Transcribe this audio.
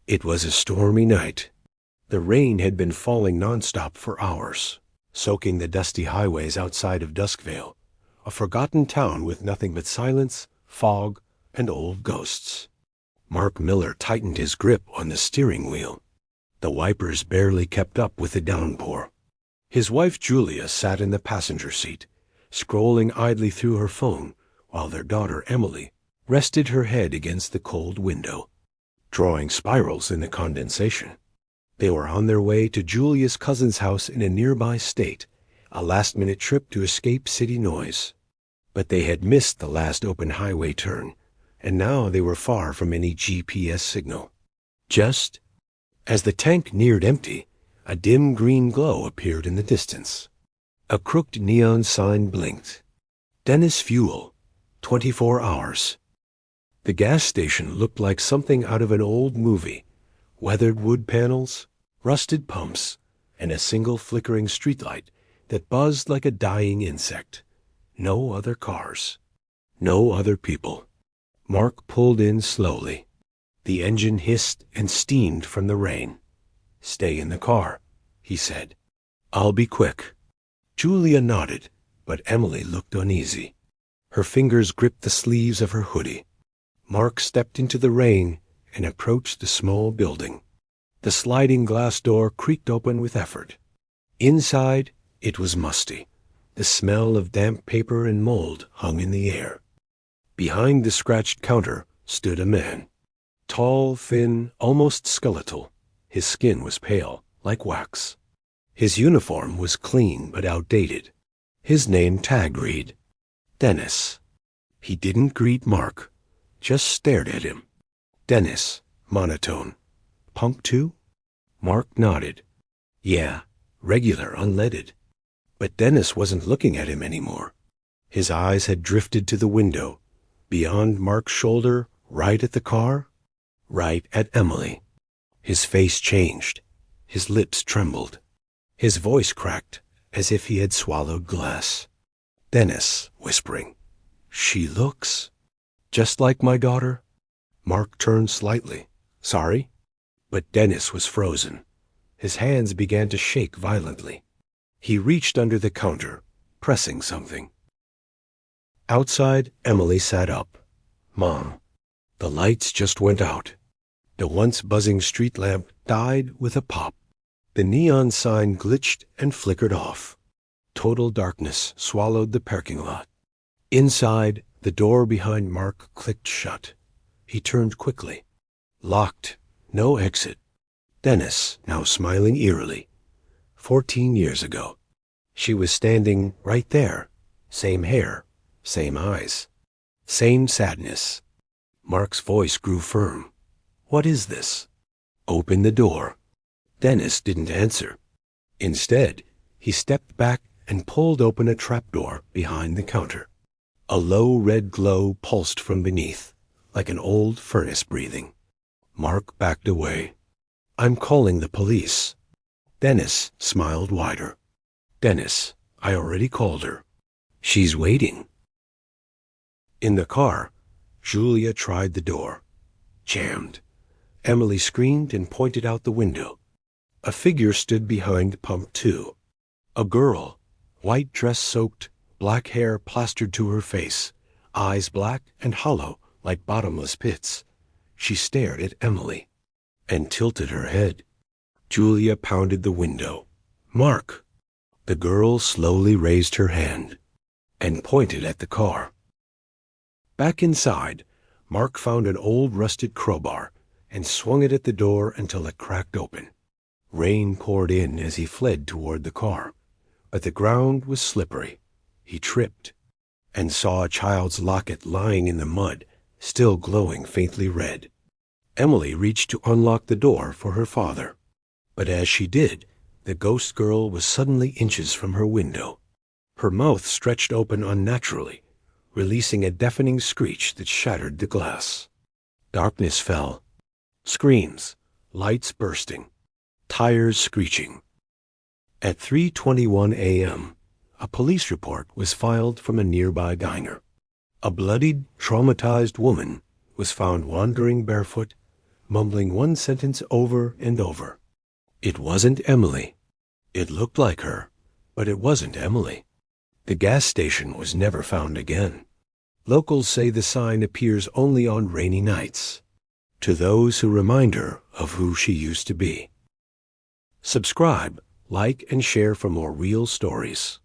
It was a stormy night. The rain had been falling nonstop for hours, soaking the dusty highways outside of Duskvale, a forgotten town with nothing but silence, fog, and old ghosts. Mark Miller tightened his grip on the steering wheel. The wipers barely kept up with the downpour. His wife Julia sat in the passenger seat, scrolling idly through her phone, while their daughter Emily rested her head against the cold window, drawing spirals in the condensation. They were on their way to Julia's cousin's house in a nearby state, a last-minute trip to escape city noise. But they had missed the last open highway turn, and now they were far from any GPS signal. Just as the tank neared empty, a dim green glow appeared in the distance. A crooked neon sign blinked. Dennis Fuel, 24 hours. The gas station looked like something out of an old movie. Weathered wood panels, rusted pumps, and a single flickering streetlight that buzzed like a dying insect. No other cars. No other people. Mark pulled in slowly. The engine hissed and steamed from the rain. "Stay in the car," he said. "I'll be quick." Julia nodded, but Emily looked uneasy. Her fingers gripped the sleeves of her hoodie. Mark stepped into the rain and approached the small building. The sliding glass door creaked open with effort. Inside, it was musty. The smell of damp paper and mold hung in the air. Behind the scratched counter stood a man. Tall, thin, almost skeletal. His skin was pale, like wax. His uniform was clean but outdated. His name tag read, Dennis. He didn't greet Mark, just stared at him. Dennis, monotone. "Punk too?" Mark nodded. "Yeah, regular, unleaded." But Dennis wasn't looking at him anymore. His eyes had drifted to the window, beyond Mark's shoulder, right at the car, right at Emily. His face changed. His lips trembled. His voice cracked as if he had swallowed glass. Dennis, whispering, "She looks just like my daughter." Mark turned slightly. "Sorry?" But Dennis was frozen. His hands began to shake violently. He reached under the counter, pressing something. Outside, Emily sat up. "Mom, the lights just went out." The once buzzing street lamp died with a pop. The neon sign glitched and flickered off. Total darkness swallowed the parking lot. Inside, the door behind Mark clicked shut. He turned quickly. Locked. No exit. Dennis, now smiling eerily. 14 years ago. She was standing right there. Same hair, same eyes, same sadness. Mark's voice grew firm. "What is this?" "Open the door." Dennis didn't answer. Instead, he stepped back and pulled open a trapdoor behind the counter. A low red glow pulsed from beneath, like an old furnace breathing. Mark backed away. "I'm calling the police." Dennis smiled wider. "Dennis, I already called her. She's waiting." In the car, Julia tried the door. Jammed. Emily screamed and pointed out the window. A figure stood behind pump 2. A girl, white dress soaked, black hair plastered to her face, eyes black and hollow like bottomless pits. She stared at Emily and tilted her head. Julia pounded the window. "Mark!" The girl slowly raised her hand and pointed at the car. Back inside, Mark found an old rusted crowbar and swung it at the door until it cracked open. Rain poured in as he fled toward the car, but the ground was slippery. He tripped and saw a child's locket lying in the mud, still glowing faintly red. Emily reached to unlock the door for her father, but as she did, the ghost girl was suddenly inches from her window. Her mouth stretched open unnaturally, releasing a deafening screech that shattered the glass. Darkness fell. Screams, lights bursting, tires screeching. At 3:21 a.m., a police report was filed from a nearby diner. A bloodied, traumatized woman was found wandering barefoot, mumbling one sentence over and over. It wasn't Emily. It looked like her, but it wasn't Emily. The gas station was never found again. Locals say the sign appears only on rainy nights, to those who remind her of who she used to be. Subscribe, like, and share for more real stories.